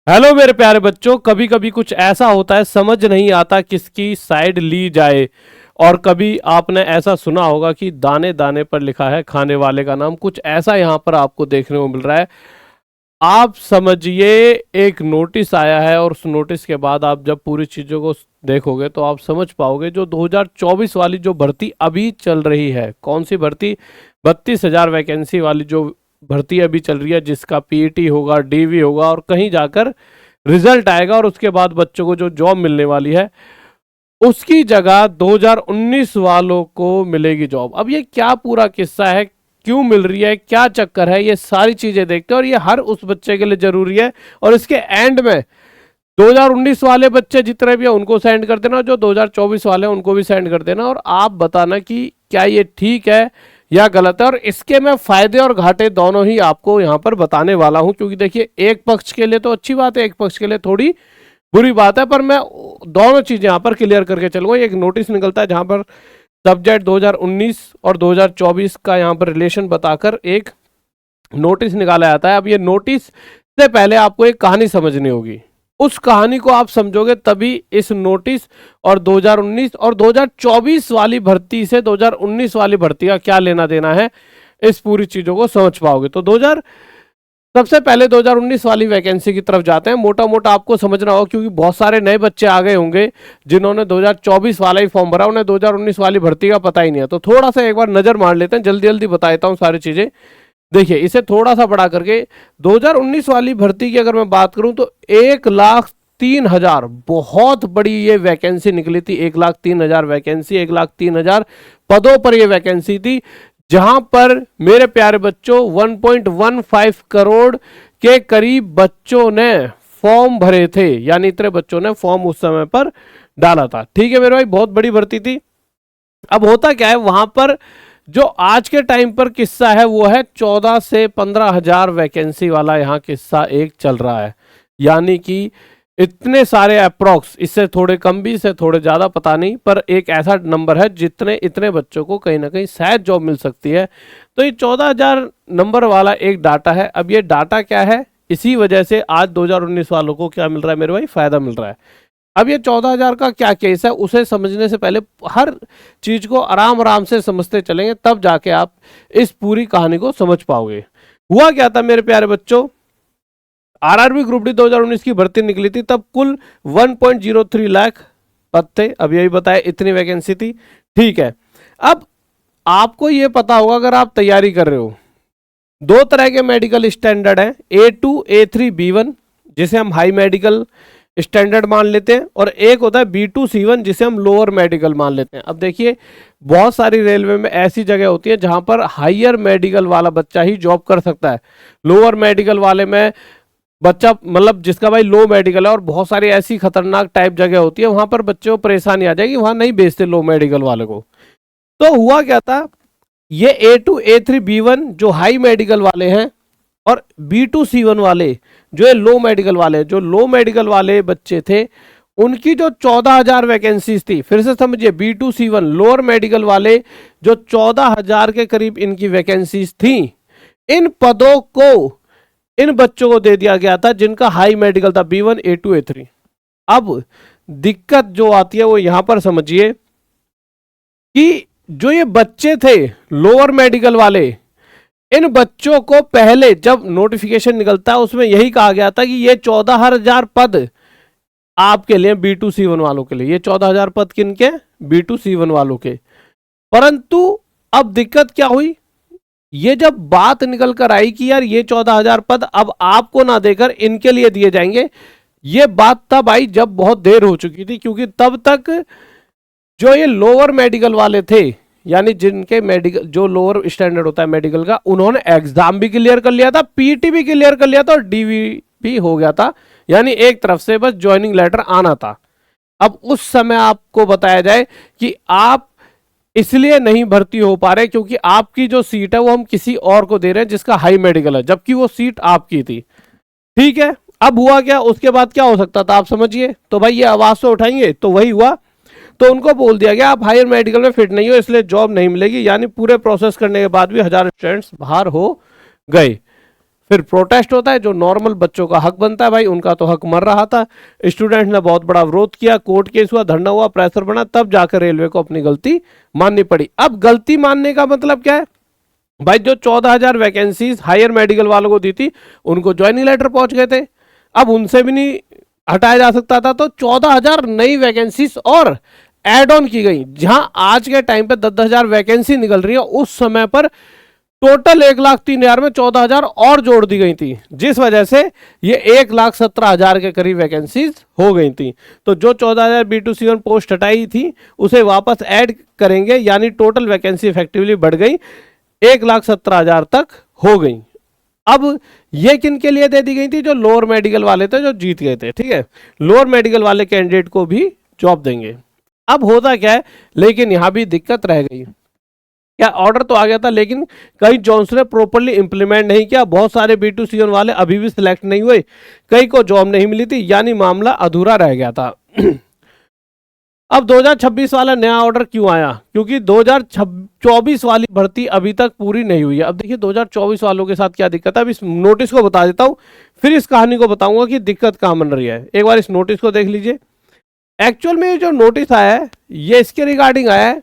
Hello मेरे प्यारे बच्चों, कभी कभी कुछ ऐसा होता है समझ नहीं आता किसकी साइड ली जाए। और कभी आपने ऐसा सुना होगा कि दाने दाने पर लिखा है खाने वाले का नाम। कुछ ऐसा यहाँ पर आपको देखने को मिल रहा है। आप समझिए, एक नोटिस आया है और उस नोटिस के बाद आप जब पूरी चीजों को देखोगे तो आप समझ पाओगे। जो 2024 वाली जो भर्ती अभी चल रही है, कौन सी भर्ती? 32,000 वैकेंसी वाली जो भर्ती अभी चल रही है, जिसका पीईटी होगा, डीवी होगा और कहीं जाकर रिजल्ट आएगा और उसके बाद बच्चों को जो जॉब मिलने वाली है उसकी जगह 2019 वालों को मिलेगी जॉब। अब ये क्या पूरा किस्सा है, क्यों मिल रही है, क्या चक्कर है, ये सारी चीजें देखते हैं और ये हर उस बच्चे के लिए जरूरी है। और इसके एंड में 2019 वाले बच्चे जितने भी हैं उनको सेंड कर देना, जो 2024 वाले हैं उनको भी सेंड कर देना और आप बताना कि क्या ये ठीक है या गलत है। और इसके मैं फायदे और घाटे दोनों ही आपको यहाँ पर बताने वाला हूँ, क्योंकि देखिए एक पक्ष के लिए तो अच्छी बात है, एक पक्ष के लिए थोड़ी बुरी बात है, पर मैं दोनों चीजें यहाँ पर क्लियर करके चलूंगा। एक नोटिस निकलता है जहां पर सब्जेक्ट 2019 और 2024 का यहाँ पर रिलेशन बताकर एक नोटिस निकाला जाता है। अब ये नोटिस से पहले आपको एक कहानी समझनी होगी। उस कहानी को आप समझोगे तभी इस नोटिस और 2019 और 2024 वाली भर्ती से 2019 वाली भर्ती का क्या लेना देना है, इस पूरी चीजों को समझ पाओगे। तो सबसे पहले 2019 वाली वैकेंसी की तरफ जाते हैं। मोटा मोटा आपको समझना होगा, क्योंकि बहुत सारे नए बच्चे आ गए होंगे जिन्होंने 2024 वाला ही फॉर्म भरा, उन्हें 2019 वाली भर्ती का पता ही नहीं है। तो थोड़ा सा एक बार नजर मार लेते हैं, जल्दी जल्दी बता देता हूँ सारी चीजें। देखिए, इसे थोड़ा सा बढ़ा करके 2019 वाली भर्ती की अगर मैं बात करूं तो 1,03,000 बहुत बड़ी ये वैकेंसी निकली थी। 1,03,000 वैकेंसी, 1,03,000 पदों पर ये वैकेंसी थी, जहां पर मेरे प्यारे बच्चों 1.15 करोड़ के करीब बच्चों ने फॉर्म भरे थे। यानी इतने बच्चों ने फॉर्म उस समय पर डाला था। ठीक है मेरे भाई, बहुत बड़ी भर्ती थी। अब होता क्या है, वहां पर जो आज के टाइम पर किस्सा है वो है 14 से 15,000 वैकेंसी वाला यहाँ किस्सा एक चल रहा है। यानी कि इतने सारे अप्रोक्स, इससे थोड़े कम भी, इससे थोड़े ज़्यादा पता नहीं, पर एक ऐसा नंबर है जितने इतने बच्चों को कहीं ना कहीं शायद जॉब मिल सकती है। तो ये 14,000 नंबर वाला एक डाटा है। अब ये डाटा क्या है, इसी वजह से आज 2019 वालों को क्या मिल रहा है मेरे भाई, फायदा मिल रहा है। अब ये 14,000 का क्या केस है, उसे समझने से पहले हर चीज को आराम आराम से समझते चलेंगे, तब जाके आप इस पूरी कहानी को समझ पाओगे। हुआ क्या था मेरे प्यारे बच्चों, आरआरबी ग्रुप डी 2019 की भर्ती निकली थी, तब कुल 1.03 लाख पद थे। अब यही बताया, इतनी वैकेंसी थी। ठीक है, अब आपको ये पता होगा, अगर आप तैयारी कर रहे हो, दो तरह के मेडिकल स्टैंडर्ड हैं, A2 A3 B1, जिसे हम हाई मेडिकल स्टैंडर्ड मान लेते हैं, और एक होता है B2 C1 जिसे हम लोअर मेडिकल मान लेते हैं। अब देखिए, बहुत सारी रेलवे में ऐसी जगह होती है जहां पर हाईयर मेडिकल वाला बच्चा ही जॉब कर सकता है। लोअर मेडिकल वाले में बच्चा, मतलब जिसका भाई लो मेडिकल है, और बहुत सारी ऐसी खतरनाक टाइप जगह होती है वहां पर बच्चे को परेशानी आ जाएगी, वहां नहीं भेजते लो मेडिकल वाले को। तो हुआ क्या था, ये A2 A3 B1 जो हाई मेडिकल वाले हैं, और B2 C1 वाले जो है लो मेडिकल वाले, जो लो मेडिकल वाले बच्चे थे, उनकी जो 14,000 वैकेंसीज थी, फिर से समझिए, B2 C1 लोअर मेडिकल वाले जो 14,000 के करीब इनकी वैकेंसीज थी, इन पदों को इन बच्चों को दे दिया गया था जिनका हाई मेडिकल था, B1 A2 A3। अब दिक्कत जो आती है वो यहां पर समझिए कि जो ये बच्चे थे लोअर मेडिकल वाले, इन बच्चों को पहले जब नोटिफिकेशन निकलता है उसमें यही कहा गया था कि ये 14,000 पद आपके लिए, B2 C1 वालों के लिए। ये 14,000 पद किनके? B2 C1 वालों के। परंतु अब दिक्कत क्या हुई, ये जब बात निकल कर आई कि यार ये 14,000 पद अब आपको ना देकर इनके लिए दिए जाएंगे, ये बात तब आई जब बहुत देर हो चुकी थी, क्योंकि तब तक जो ये लोअर मेडिकल वाले थे, यानी जिनके मेडिकल जो लोअर स्टैंडर्ड होता है मेडिकल का, उन्होंने एग्जाम भी क्लियर कर लिया था, पीटी भी क्लियर कर लिया था और डीवी भी हो गया था। यानी एक तरफ से बस ज्वाइनिंग लेटर आना था। अब उस समय आपको बताया जाए कि आप इसलिए नहीं भर्ती हो पा रहे क्योंकि आपकी जो सीट है वो हम किसी और को दे रहे हैं जिसका हाई मेडिकल है, जबकि वो सीट आपकी थी। ठीक है, अब हुआ क्या, उसके बाद क्या हो सकता था आप समझिए। तो भाई ये आवाज तो उठाएंगे, तो वही हुआ। तो उनको बोल दिया गया आप हायर मेडिकल में फिट नहीं हो, इसलिए जॉब नहीं मिलेगी। यानी पूरे प्रोसेस करने के बाद भी 1,000 स्टूडेंट्स बाहर हो गए। फिर प्रोटेस्ट होता है, जो नॉर्मल बच्चों का हक बनता है भाई, उनका तो हक मर रहा था। स्टूडेंट ने बहुत बड़ा विरोध किया, कोर्ट केस हुआ, धरना हुआ, प्रेशर बना, तब जाकर रेलवे को अपनी गलती माननी पड़ी। अब गलती मानने का मतलब क्या है भाई, जो 14,000 वैकेंसीज हायर मेडिकल वालों को दी थी, उनको ज्वाइनिंग लेटर पहुंच गए थे, अब उनसे भी नहीं हटाया जा सकता था, तो 14,000 नई वैकेंसीज और एड ऑन की गई। जहां आज के टाइम पे 10,000 वैकेंसी निकल रही है, उस समय पर टोटल 1,03,000 में 14,000 और जोड़ दी गई थी, जिस वजह से ये 1,17,000 के करीब वैकेंसीज हो गई थी। तो जो 14,000 B2C1 पोस्ट हटाई थी, उसे वापस ऐड करेंगे, यानी टोटल वैकेंसी इफेक्टिवली बढ़ गई, 1,17,000 तक हो गई। अब ये किन के लिए दे दी गई थी, जो लोअर मेडिकल वाले थे, जो जीत गए थे, ठीक है, लोअर मेडिकल वाले कैंडिडेट को भी जॉब देंगे। अब होता क्या है, लेकिन यहां भी दिक्कत रह गई, क्या ऑर्डर तो आ गया था, लेकिन कई जॉन्स ने प्रॉपर्ली इंप्लीमेंट नहीं किया, बहुत सारे B2C1 वाले अभी भी सिलेक्ट नहीं हुए, कई को जॉब नहीं मिली थी, यानी मामला अधूरा रह गया था। अब 2026 वाला नया ऑर्डर क्यों आया, क्योंकि 2024 वाली भर्ती अभी तक पूरी नहीं हुई है। अब देखिए 2024 वालों के साथ क्या दिक्कत है, अब इस नोटिस को बता देता हूं, फिर इस कहानी को बताऊंगा कि दिक्कत कहां बन रही है। एक बार इस नोटिस को देख लीजिए। एक्चुअल में जो नोटिस आया है, ये इसके रिगार्डिंग आया है,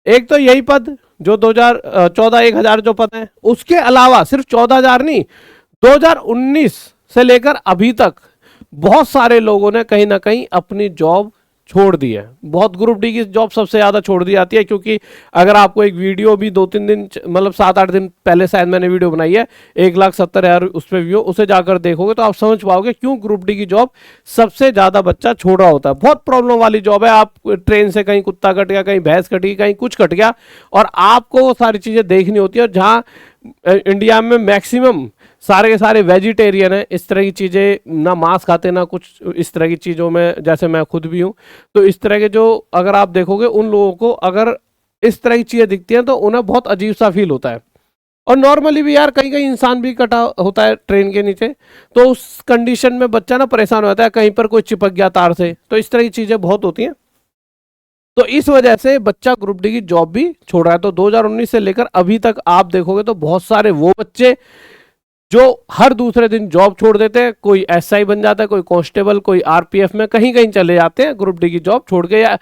एक तो यही पद जो 2014 1,000 जो पद है, उसके अलावा सिर्फ 14,000 नहीं, 2019 से लेकर अभी तक बहुत सारे लोगों ने कहीं ना कहीं अपनी जॉब छोड़ दी है। बहुत ग्रुप डी की जॉब सबसे ज्यादा छोड़ दी जाती है, क्योंकि अगर आपको एक वीडियो भी 2-3 दिन, मतलब 7-8 दिन पहले शायद मैंने वीडियो बनाई है, 1,70,000 उस पर व्यू, उसे जाकर देखोगे तो आप समझ पाओगे क्यों ग्रुप डी की जॉब सबसे ज्यादा बच्चा छोड़ रहा होता है। बहुत प्रॉब्लम वाली जॉब है, आप ट्रेन से कहीं कुत्ता कट गया, कहीं भैंस कटी, कहीं कुछ कट गया, और आपको वो सारी चीजें देखनी होती है। और जहाँ इंडिया में मैक्सिमम सारे के सारे वेजिटेरियन है, इस तरह की चीज़ें ना मांस खाते ना कुछ इस तरह की चीज़ों में, जैसे मैं खुद भी हूँ, तो इस तरह के जो अगर आप देखोगे उन लोगों को अगर इस तरह की चीज़ें दिखती हैं तो उन्हें बहुत अजीब सा फील होता है। और नॉर्मली भी यार कहीं कहीं इंसान भी कटा होता है ट्रेन के नीचे, तो उस कंडीशन में बच्चा ना परेशान हो जाता है, कहीं पर कोई चिपक गया तार से, तो इस तरह की चीज़ें बहुत होती हैं। तो इस वजह से बच्चा ग्रुप डी की जॉब भी छोड़ रहा है। तो 2019 से लेकर अभी तक आप देखोगे तो बहुत सारे वो बच्चे जो हर दूसरे दिन जॉब छोड़ देते हैं, कोई एसआई बन जाता है, कोई कांस्टेबल, कोई आरपीएफ में कहीं कहीं चले जाते हैं ग्रुप डी की जॉब छोड़ के, या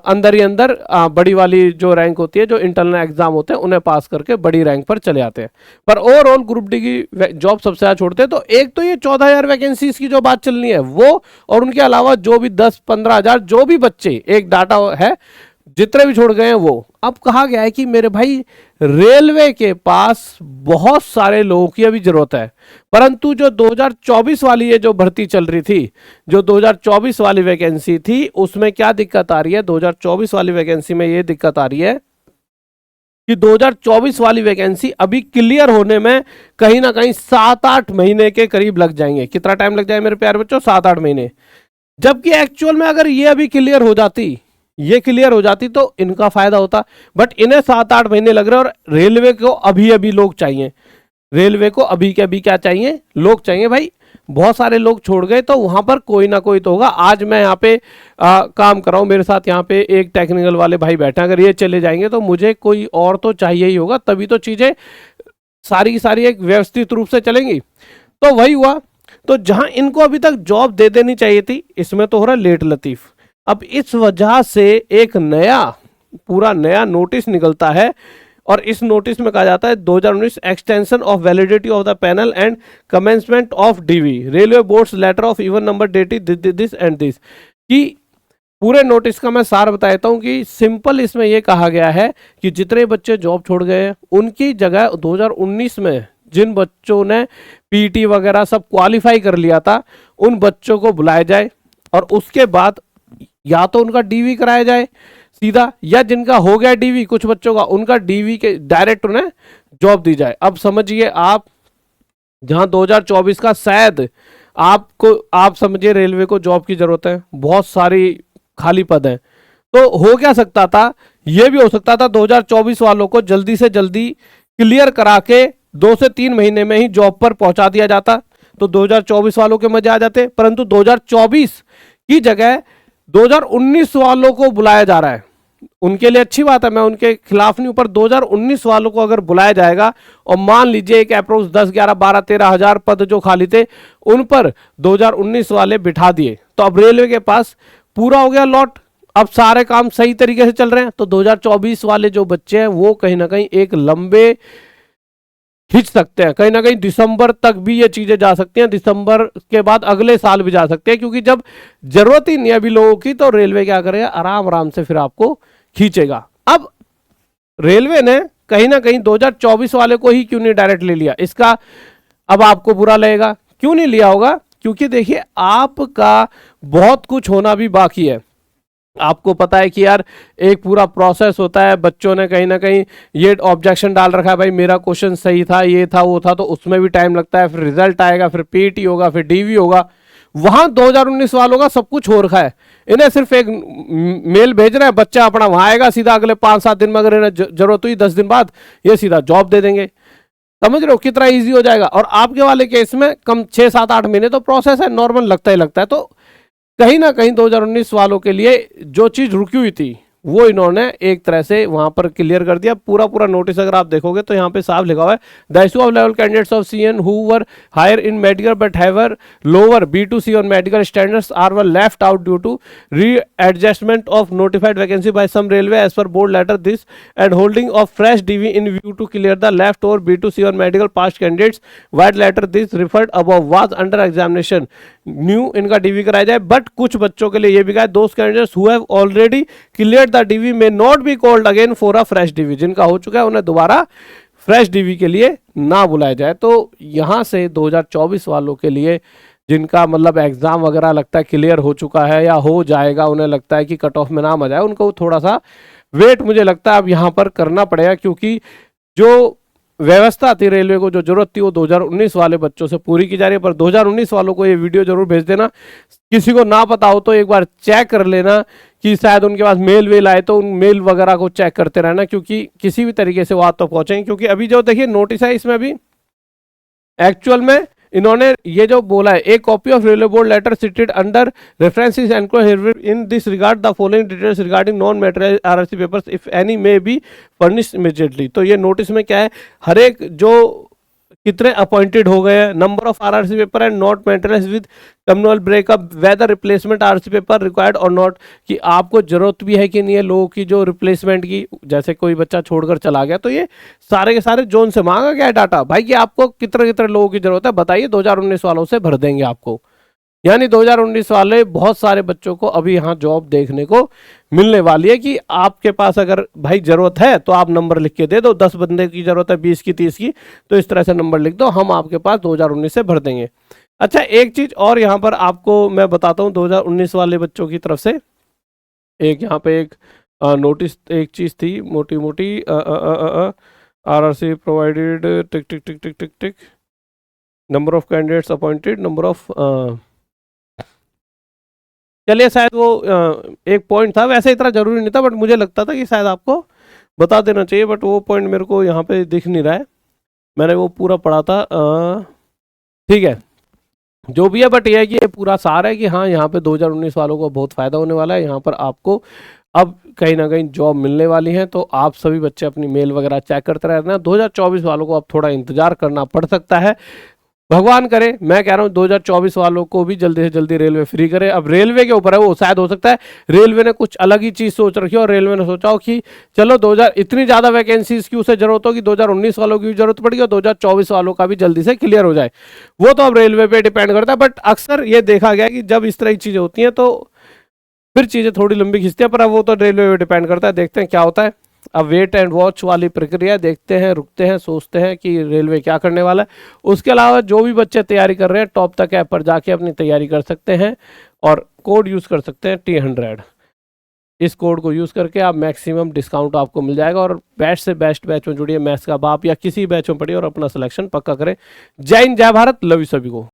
अंदर ही अंदर बड़ी वाली जो रैंक होती है, जो इंटरनल एग्जाम होते हैं, उन्हें पास करके बड़ी रैंक पर चले जाते हैं। पर ओवरऑल ग्रुप डी की जॉब सबसे ज्यादा छोड़ते हैं। तो एक तो ये 14,000 वैकेंसीज की जो बात चलनी है वो, और उनके अलावा जो भी 10-15,000 जो भी बच्चे, एक डाटा है, जितने भी छोड़ गए हैं वो। अब कहा गया है कि मेरे भाई रेलवे के पास बहुत सारे लोगों की अभी जरूरत है, परंतु जो 2024 वाली ये जो भर्ती चल रही थी, जो 2024 वाली वैकेंसी थी, उसमें क्या दिक्कत आ रही है, 2024 वाली वैकेंसी में ये दिक्कत आ रही है कि 2024 वाली वैकेंसी अभी क्लियर होने में कहीं ना कहीं 7-8 महीने के करीब लग जाएंगे। कितना टाइम लग जाए मेरे प्यारे बच्चों, 7-8 महीने। जबकि एक्चुअल में अगर ये अभी क्लियर हो जाती, ये क्लियर हो जाती तो इनका फायदा होता, बट इन्हें 7-8 महीने लग रहे हैं। और रेलवे को अभी अभी लोग चाहिए, रेलवे को अभी के अभी क्या चाहिए, लोग चाहिए भाई। बहुत सारे लोग छोड़ गए तो वहां पर कोई ना कोई तो होगा। आज मैं यहाँ पे काम कर रहा हूँ, मेरे साथ यहाँ पे एक टेक्निकल वाले भाई बैठे हैं, अगर ये चले जाएंगे तो मुझे कोई और तो चाहिए ही होगा, तभी तो चीजें सारी की सारी एक व्यवस्थित रूप से चलेंगी। तो वही हुआ। तो जहां इनको अभी तक जॉब दे देनी चाहिए थी, इसमें तो हो रहा लेट लतीफ। अब इस वजह से एक नया पूरा नया नोटिस निकलता है, और इस नोटिस में कहा जाता है 2019 extension of validity of the panel and commencement of DV railway boards letter of even number dated this and this. कि पूरे नोटिस का मैं सार बता देता हूं कि सिंपल इसमें यह कहा गया है कि जितने बच्चे जॉब छोड़ गए हैं उनकी जगह 2019 में जिन बच्चों ने पीटी वगैरह सब क्वालिफाई कर लिया था, उन बच्चों को बुलाया जाए, और उसके बाद या तो उनका डीवी कराया जाए सीधा, या जिनका हो गया डीवी कुछ बच्चों का, उनका डीवी के डायरेक्ट उन्हें जॉब दी जाए। अब समझिए आप, जहां 2024 का शायद आप समझिए रेलवे को जॉब की जरूरत है, बहुत सारी खाली पद हैं, तो हो क्या सकता था, यह भी हो सकता था 2024 वालों को जल्दी से जल्दी क्लियर करा के 2 से 3 महीने में ही जॉब पर पहुंचा दिया जाता, तो 2024 वालों के मजे आ जाते। परंतु 2024 की जगह 2019 वालों को बुलाया जा रहा है, उनके लिए अच्छी बात है, मैं उनके खिलाफ नहीं हूं, पर 2019 वालों को अगर बुलाया जाएगा और मान लीजिए एक अप्रोच 10, 11, 12, 13 हजार पद जो खाली थे उन पर 2019 वाले बिठा दिए, तो अब रेलवे के पास पूरा हो गया लॉट, अब सारे काम सही तरीके से चल रहे हैं। तो 2024 वाले जो बच्चे हैं वो कहीं ना कहीं एक लंबे खींच सकते हैं, कहीं ना कहीं दिसंबर तक भी ये चीजें जा सकती हैं, दिसंबर के बाद अगले साल भी जा सकते हैं, क्योंकि जब जरूरत ही नहीं है अभी लोगों की तो रेलवे क्या करेगा, आराम आराम से फिर आपको खींचेगा। अब रेलवे ने कहीं ना कहीं 2024 वाले को ही क्यों नहीं डायरेक्ट ले लिया, इसका अब आपको बुरा लगेगा। क्यों नहीं लिया होगा, क्योंकि देखिए आपका बहुत कुछ होना भी बाकी है। आपको पता है कि यार एक पूरा प्रोसेस होता है, बच्चों ने कहीं ना कहीं ये ऑब्जेक्शन डाल रखा है, भाई मेरा क्वेश्चन सही था, ये था वो था, तो उसमें भी टाइम लगता है, फिर रिजल्ट आएगा, फिर पीटी होगा, फिर डीवी होगा। वहां 2019 वालों का सब कुछ हो रखा है, इन्हें सिर्फ एक मेल भेज रहे हैं, बच्चा अपना वहां आएगा सीधा अगले 5-7 दिन में, अगर इन्हें जरूरत हुई 10 दिन बाद ये सीधा जॉब दे देंगे। समझ रहे हो कितना इजी हो जाएगा। और आपके वाले केस में कम 6-7-8 महीने तो प्रोसेस है, नॉर्मल लगता ही लगता है। तो कहीं ना कहीं 2019 वालों के लिए जो चीज रुकी हुई थी वो इन्होंने एक तरह से वहां पर क्लियर कर दिया। पूरा पूरा नोटिस अगर आप देखोगे तो यहाँ पे साफ लिखा हुआ है, the issue of level candidates of CEN who were higher in medical but however lower B2C on medical standards are were left out due to readjustment of notified vacancy by some railway as per board letter this and holding of fresh DV in view to clear the left over B2C on medical past candidates vide letter this referred above was under examination new इनका DV कराया जाए। But कुछ बच्चों के लिए ये भी कहा, दोस्त candidates who have already clear the DV may not be called again for a fresh DV, जिनका हो चुका है उन्हें दोबारा फ्रेश डीवी के लिए ना बुलाया जाए। तो यहां से 2024 वालों के लिए जिनका मतलब एग्जाम वगैरह लगता है क्लियर हो चुका है या हो जाएगा, उन्हें लगता है कि कट ऑफ में नाम आ जाए, उनको थोड़ा सा वेट मुझे लगता है अब यहां पर करना पड़ेगा, क्योंकि जो व्यवस्था थी रेलवे को, जो जरूरत थी वो 2019 वाले बच्चों से पूरी की जा रही है। पर 2019 वालों को ये वीडियो जरूर भेज देना, किसी को ना पता हो तो एक बार चेक कर लेना कि शायद उनके पास मेल वेल आए तो उन मेल वगैरह को चेक करते रहना, क्योंकि किसी भी तरीके से वो आप तो पहुंचेंगे। क्योंकि अभी जो देखिए नोटिस है इसमें अभी एक्चुअल में इन्होंने ये जो बोला है, एक copy of railway board letter cited under references and in this regard the following details regarding non material RRC papers if any may be furnished immediately. तो ये नोटिस में क्या है, हर एक जो कितने अपॉइंटेड हो गए हैं, number of RRC paper and not maintenance with communal breakup, whether replacement RRC paper required और नॉट, कि आपको जरूरत भी है कि नहीं है लोगों की जो रिप्लेसमेंट की, जैसे कोई बच्चा छोड़कर चला गया तो ये सारे के सारे जोन से मांगा गया है डाटा, भाई कि आपको कितने कितने लोगों की जरूरत है बताइए, 2019 वालों से भर देंगे आपको। यानी 2019 वाले बहुत सारे बच्चों को अभी यहाँ जॉब देखने को मिलने वाली है कि आपके पास अगर भाई जरूरत है तो आप नंबर लिख के दे दो, 10 बंदे की जरूरत है 20 की 30 की, तो इस तरह से नंबर लिख दो, हम आपके पास 2019 से भर देंगे। अच्छा एक चीज और यहाँ पर आपको मैं बताता हूँ 2019 वाले बच्चों की तरफ से, एक यहाँ पे एक नोटिस एक चीज थी मोटी मोटी, RRC provided tick tick tick tick tick tick number of candidates appointed number of, चलिए शायद वो एक पॉइंट था, वैसे इतना जरूरी नहीं था बट मुझे लगता था कि शायद आपको बता देना चाहिए, बट वो पॉइंट मेरे को यहाँ पे दिख नहीं रहा है, मैंने वो पूरा पढ़ा था। ठीक है जो भी है, बट ये है कि ये पूरा सार है कि हाँ यहाँ पे 2019 वालों को बहुत फायदा होने वाला है, यहाँ पर आपको अब कहीं ना कहीं जॉब मिलने वाली है। तो आप सभी बच्चे अपनी मेल वगैरह चेक करते रहना। 2024 वालों को अब थोड़ा इंतजार करना पड़ सकता है, भगवान करे, मैं कह रहा हूँ 2024 वालों को भी जल्दी से जल्दी रेलवे फ्री करे। अब रेलवे के ऊपर है, वो शायद हो सकता है रेलवे ने कुछ अलग ही चीज सोच रखी हो और रेलवे ने सोचा हो कि चलो 2000 इतनी ज्यादा वैकेंसीज की उसे जरूरत होगी, 2019 वालों की भी जरूरत पड़ेगी और 2024 वालों का भी जल्दी से क्लियर हो जाए, वो तो अब रेलवे पे डिपेंड करता है। बट अक्सर ये देखा गया कि जब इस तरह की चीजें होती हैं तो फिर चीजें थोड़ी लंबी खींचती है, पर अब वो तो रेलवे पे डिपेंड करता है, देखते हैं क्या होता है। अब वेट एंड वॉच वाली प्रक्रिया, देखते हैं, रुकते हैं, सोचते हैं कि रेलवे क्या करने वाला है। उसके अलावा जो भी बच्चे तैयारी कर रहे हैं टॉप तक ऐप पर जाके अपनी तैयारी कर सकते हैं और कोड यूज़ कर सकते हैं T100। इस कोड को यूज़ करके आप मैक्सिमम डिस्काउंट आपको मिल जाएगा और बेस्ट से बेस्ट बैच में जुड़िए, मैथ्स का बाप या किसी बैच में पढ़िए और अपना सिलेक्शन पक्का करें। जय हिंद, जय भारत, लव यू सभी को।